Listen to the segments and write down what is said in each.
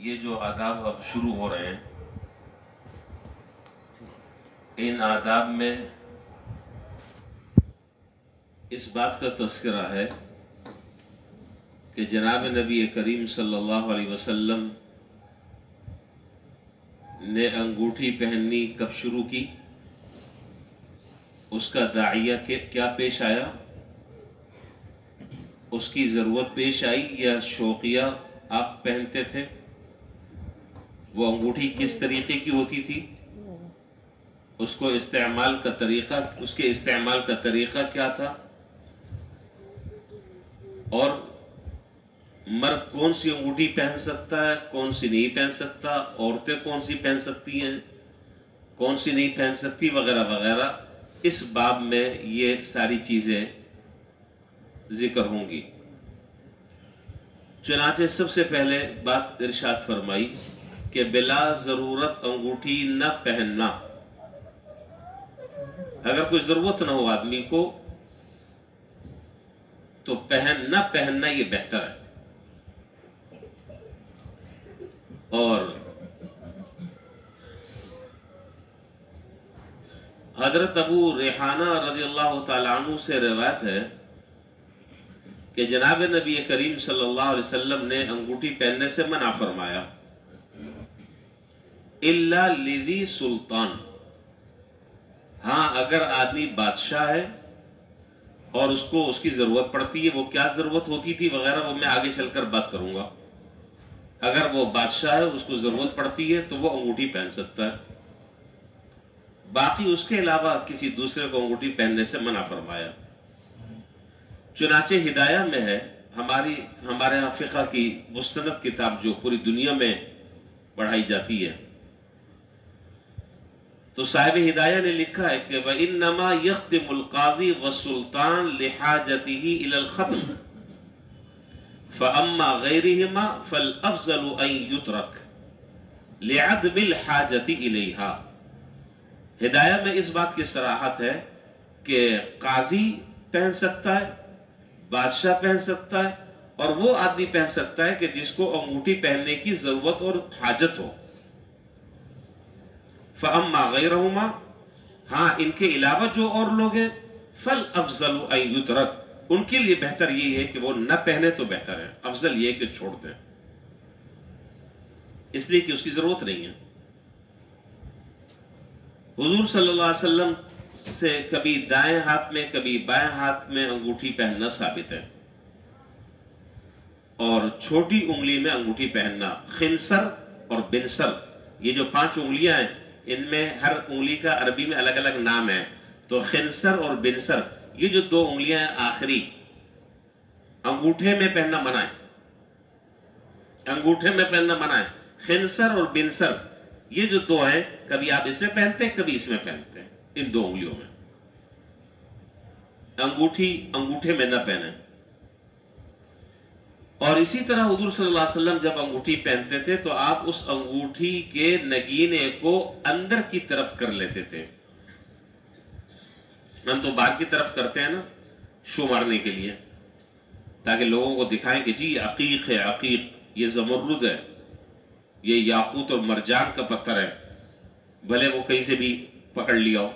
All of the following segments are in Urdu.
یہ جو آداب اب شروع ہو رہے ہیں، ان آداب میں اس بات کا تذکرہ ہے کہ جناب نبی کریم صلی اللہ علیہ وسلم نے انگوٹھی پہننی کب شروع کی، اس کا داعیہ کیا پیش آیا، اس کی ضرورت پیش آئی یا شوقیہ آپ پہنتے تھے، وہ انگوٹھی کس طریقے کی ہوتی تھی، اس کے استعمال کا طریقہ کیا تھا، اور مرد کون سی انگوٹھی پہن سکتا ہے، کون سی نہیں پہن سکتا، عورتیں کون سی پہن سکتی ہیں، کون سی نہیں پہن سکتی، وغیرہ وغیرہ۔ اس باب میں یہ ساری چیزیں ذکر ہوں گی۔ چنانچہ سب سے پہلے بات ارشاد فرمائی کہ بلا ضرورت انگوٹھی نہ پہننا۔ اگر کوئی ضرورت نہ ہو آدمی کو تو نہ پہننا یہ بہتر ہے۔ اور حضرت ابو ریحانہ رضی اللہ تعالیٰ عنہ سے روایت ہے کہ جناب نبی کریم صلی اللہ علیہ وسلم نے انگوٹھی پہننے سے منع فرمایا، الا لذی سلطان، ہاں اگر آدمی بادشاہ ہے اور اس کو اس کی ضرورت پڑتی ہے، وہ کیا ضرورت ہوتی تھی وغیرہ وہ میں آگے چل کر بات کروں گا۔ اگر وہ بادشاہ ہے، اس کو ضرورت پڑتی ہے تو وہ انگوٹھی پہن سکتا ہے، باقی اس کے علاوہ کسی دوسرے کو انگوٹھی پہننے سے منع فرمایا۔ چنانچہ ہدایہ میں ہے، ہمارے یہاں فقہ کی مستند کتاب جو پوری دنیا میں پڑھائی جاتی ہے، تو صاحب ہدایہ نے لکھا ہے کہ وَإِنَّمَا يَخْتِمُ الْقَاضِي وَالسُّلْطَانِ لِحَاجَتِهِ إِلَى الْخَتْمِ فَأَمَّا غَيْرِهِمَا فَالْأَفْضَلُ أَن يُتْرَكَ لِعَدْمِ الْحَاجَةِ إِلَيْهَا۔ ہدایہ میں اس بات کی صراحت ہے کہ قاضی پہن سکتا ہے، بادشاہ پہن سکتا ہے، اور وہ آدمی پہن سکتا ہے کہ جس کو انگوٹھی پہننے کی ضرورت اور حاجت ہو۔ فَأَمَّا غَيْرَهُمَا، ہاں ان کے علاوہ جو اور لوگ ہیں، فَالْأَفْضَلُ أَن يُتْرَكَ، ان کے لیے بہتر یہی ہے کہ وہ نہ پہنے تو بہتر ہے، افضل یہ ہے کہ چھوڑ دیں، اس لیے کہ اس کی ضرورت نہیں ہے۔ حضور صلی اللہ علیہ وسلم سے کبھی دائیں ہاتھ میں کبھی بائیں ہاتھ میں انگوٹھی پہننا ثابت ہے، اور چھوٹی انگلی میں انگوٹھی پہننا، خنصر اور بنصر، یہ جو 5 انگلیاں ہیں ان میں ہر انگلی کا عربی میں الگ الگ نام ہے، تو خنصر اور بنصر یہ جو 2 انگلیاں ہیں آخری، انگوٹھے میں پہننا منع ہے، انگوٹھے میں پہننا منع ہے۔ خنصر اور بنصر یہ جو 2 ہیں، کبھی آپ اس میں پہنتے ہیں کبھی اس میں پہنتے ہیں، ان 2 انگلیوں میں انگوٹھے میں نہ پہنیں۔ اور اسی طرح حضور صلی اللہ علیہ وسلم جب انگوٹھی پہنتے تھے تو آپ اس انگوٹھی کے نگینے کو اندر کی طرف کر لیتے تھے۔ ہم تو باہر کی طرف کرتے ہیں نا، شو مارنے کے لیے، تاکہ لوگوں کو دکھائیں کہ جی عقیق ہے، عقیق، یہ زمرد ہے، یہ یاقوت اور مرجان کا پتھر ہے، بھلے وہ کہیں سے بھی پکڑ لیا ہو۔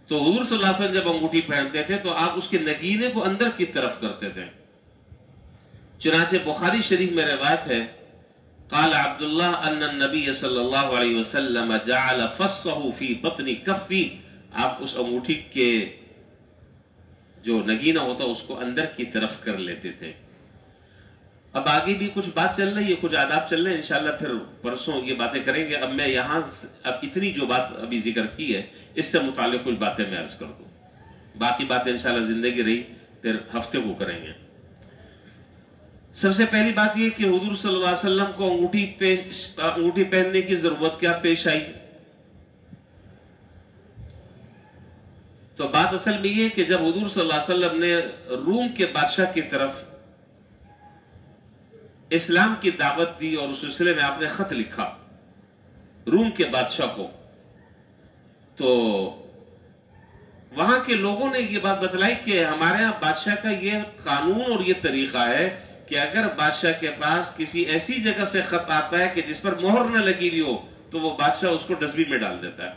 تو حضور صلی اللہ علیہ وسلم جب انگوٹھی پہنتے تھے تو آپ اس کے نگینے کو اندر کی طرف کرتے تھے۔ چنانچہ بخاری شریف میں روایت ہے، قال عبداللہ ان النبی صلی اللہ علیہ وسلم جعل فصه فی بطن کفی، آپ اس انگوٹھی کے جو نگینہ ہوتا اس کو اندر کی طرف کر لیتے تھے۔ اب آگے بھی کچھ بات چل رہی ہے، کچھ آداب چل رہے ہیں، انشاءاللہ پھر پرسوں یہ باتیں کریں گے۔ اب میں یہاں اتنی جو بات ابھی ذکر کی ہے اس سے متعلق کچھ باتیں میں عرض کر دوں، باقی باتیں انشاءاللہ زندگی رہی پھر ہفتے کو کریں گے۔ سب سے پہلی بات یہ کہ حضور صلی اللہ علیہ وسلم کو انگوٹھی پہننے کی ضرورت کیا پیش آئی؟ تو بات اصل میں یہ کہ جب حضور صلی اللہ علیہ وسلم نے روم کے بادشاہ کی طرف اسلام کی دعوت دی اور اس سلسلے میں آپ نے خط لکھا روم کے بادشاہ کو، تو وہاں کے لوگوں نے یہ بات بتلائی کہ ہمارے ہاں بادشاہ کا یہ قانون اور یہ طریقہ ہے کہ اگر بادشاہ کے پاس کسی ایسی جگہ سے خط آتا ہے کہ جس پر مہر نہ لگی ہوئی ہو تو وہ بادشاہ اس کو ڈسٹ بن میں ڈال دیتا ہے.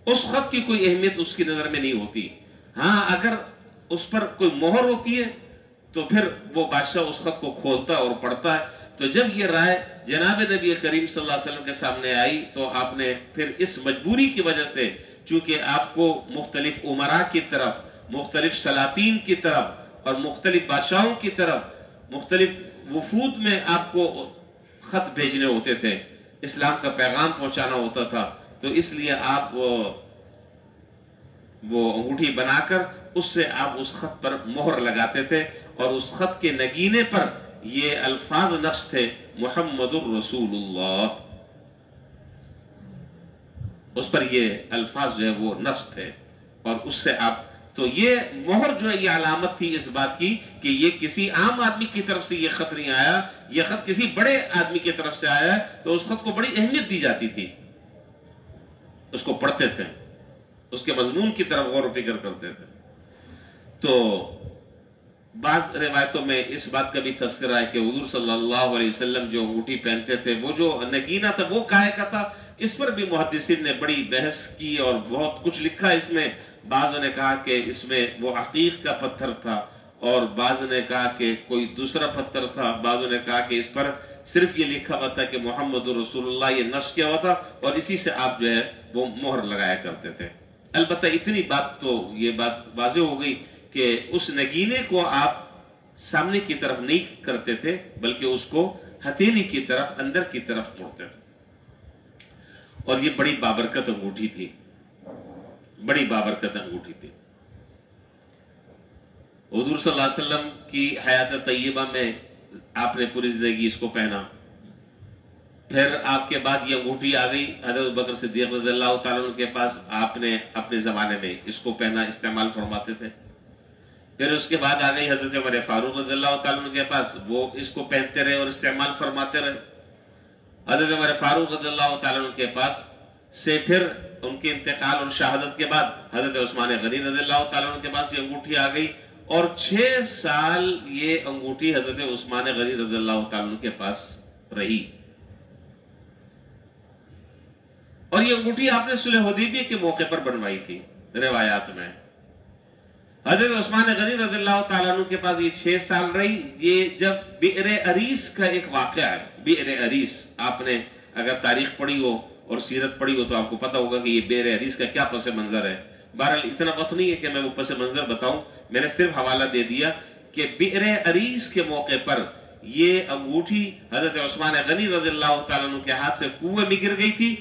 اس خط کی کوئی اہمیت اس کی نظر میں نہیں ہوتی. ہاں اگر اس پر کوئی مہر ہوتی ہے تو پھر وہ بادشاہ اس خط کو کھولتا ہے اور پڑھتا ہے. تو جب یہ رائے جناب نبی کریم صلی اللہ علیہ وسلم کے سامنے آئی تو آپ نے پھر اس مجبوری کی وجہ سے، چونکہ آپ کو مختلف امراء کی طرف، مختلف سلاطین کی طرف اور مختلف بادشاہوں کی طرف، مختلف وفود میں آپ کو خط بھیجنے ہوتے تھے، اسلام کا پیغام پہنچانا ہوتا تھا، تو اس لیے آپ وہ انگوٹھی بنا کر اس سے آپ اس خط پر مہر لگاتے تھے، اور اس خط کے نگینے پر یہ الفاظ نقش تھے محمد الرسول اللہ. اس پر یہ الفاظ جو ہے وہ نقش تھے، اور اس سے آپ، تو یہ مہر جو ہے یہ علامت تھی اس بات کی کہ یہ کسی عام آدمی کی طرف سے یہ خط نہیں آیا، یہ خط کسی بڑے آدمی کی طرف سے آیا ہے. تو اس خط کو بڑی اہمیت دی جاتی تھی، اس کو پڑھتے تھے، اس کے مضمون کی طرف غور و فکر کرتے تھے. تو بعض روایتوں میں اس بات کا بھی تذکرہ ہے کہ حضور صلی اللہ علیہ وسلم جو انگوٹھی پہنتے تھے، وہ جو نگینہ تھا وہ کائے کا تھا. اس پر بھی محدثین نے بڑی بحث کی اور بہت کچھ لکھا اس میں. بعضوں نے کہا کہ اس میں وہ عقیق کا پتھر تھا، اور بعض نے کہا کہ کوئی دوسرا پتھر تھا. بعضوں نے کہا کہ اس پر صرف یہ لکھا ہوا تھا کہ محمد رسول اللہ، یہ نقش کیا ہوا تھا، اور اسی سے آپ جو ہے وہ مہر لگایا کرتے تھے. البتہ اتنی بات تو یہ بات واضح ہو گئی کہ اس نگینے کو آپ سامنے کی طرف نہیں کرتے تھے، بلکہ اس کو ہتھیلی کی طرف، اندر کی طرف موڑتے تھے. اور یہ بڑی بابرکت انگوٹھی تھی، بڑی بابرکت انگوٹھی تھی. حضور صلی اللہ علیہ وسلم کی حیات طیبہ میں آپ نے پوری زندگی اس کو پہنا. پھر آپ کے بعد یہ انگوٹھی آ گئی حضرت بکر صدیق رضی اللہ تعالیٰ عنہ کے پاس، آپ نے اپنے زمانے میں اس کو پہنا، استعمال فرماتے تھے. پھر اس کے بعد آ گئی حضرت عمر فاروق رضی اللہ تعالیٰ عنہ کے پاس، وہ اس کو پہنتے رہے اور استعمال فرماتے رہے. حضرت عمر فاروق رضی اللہ تعالیٰ عنہ کے پاس سے پھر ان کے انتقال اور شہادت کے بعد حضرت عثمان غنی رضی اللہ تعالیٰ عنہ کے پاس یہ انگوٹھی آ گئی، اور 6 سال یہ انگوٹھی حضرت عثمان غنی رضی اللہ تعالیٰ عنہ کے پاس رہی. اور یہ انگوٹھی آپ نے صلح حدیبیہ کے موقع پر بنوائی تھی. روایات میں حضرت عثمان غنی رضی اللہ تعالیٰ عنہ کے پاس یہ 6 سال رہی. یہ جب بئر عریس کا ایک واقعہ ہے، بئر عریس، آپ نے اگر تاریخ پڑھی ہو اور سیرت پڑھی ہو تو آپ کو پتا ہوگا کہ یہ بئر عریس کا کیا پس منظر ہے. بہرحال اتنا وقت نہیں ہے کہ میں وہ پس منظر بتاؤں، میں نے صرف حوالہ دے دیا کہ بئر عریس کے موقع پر یہ انگوٹھی حضرت عثمان غنی رضی اللہ تعالیٰ عنہ کے ہاتھ سے کنویں میں گر گئی تھی.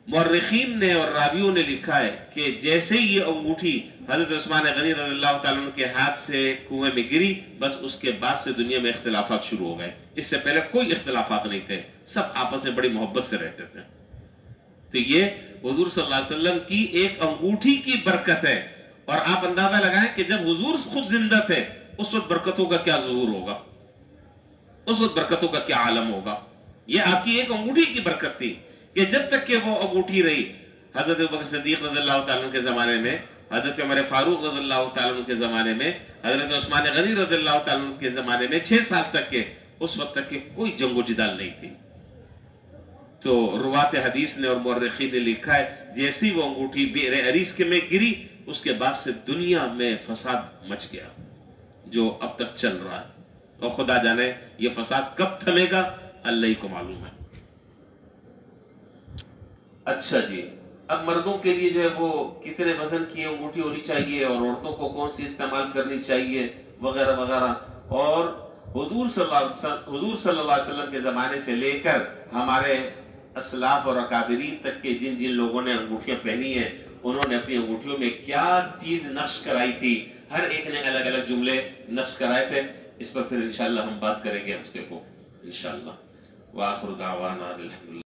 مورخین نے اور راویوں نے لکھا ہے کہ جیسے ہی یہ انگوٹھی حضرت عثمان غنی رضی اللہ تعالیٰ عنہ کے ہاتھ سے کنویں میں گری، بس اس کے بعد سے دنیا میں اختلافات شروع ہو گئے. اس سے پہلے کوئی اختلافات نہیں تھے، سب آپس میں بڑی محبت سے رہتے تھے. تو یہ حضور صلی اللہ علیہ وسلم کی ایک انگوٹھی کی برکت ہے. اور آپ اندازہ لگائیں کہ جب حضور خود زندہ تھے اس وقت برکتوں کا کیا ظہور ہوگا، اس وقت برکتوں کا کیا عالم ہوگا. یہ آپ کی ایک انگوٹھی کی برکت تھی کہ جب تک کہ وہ انگوٹھی رہی، حضرت بکر صدیق رضی اللہ تعالیٰ عنہ کے زمانے میں، حضرت عمر فاروق رضی اللہ تعالیٰ عنہ کے زمانے میں، حضرت عثمان غنی رضی اللہ تعالیٰ عنہ کے زمانے میں 6 سال تک کے، اس وقت تک کہ کوئی جنگ و جدال نہیں تھی. تو روات حدیث نے اور مورخین نے لکھا ہے جیسی وہ انگوٹھی بئر عریس کے میں گری، اس کے بعد سے دنیا میں فساد مچ گیا جو اب تک چل رہا ہے. اور خدا جانے یہ فساد کب تھمے گا، اللہ ہی کو معلوم ہے. اچھا جی، اب مردوں کے لیے جو ہے وہ کتنے وزن کی انگوٹھی ہونی چاہیے، اور عورتوں کو کون سی استعمال کرنی چاہیے، وغیرہ وغیرہ. اور حضور صلی اللہ علیہ وسلم کے زمانے سے لے کر ہمارے اسلاف اور اکابرین تک کے جن جن لوگوں نے انگوٹھیاں پہنی ہیں، انہوں نے اپنی انگوٹھیوں میں کیا چیز نقش کرائی تھی، ہر ایک نے الگ الگ جملے نقش کرائے تھے. اس پر پھر انشاءاللہ ہم بات کریں گے ہفتے کو انشاءاللہ. وآخر دعوانا الحمدللہ.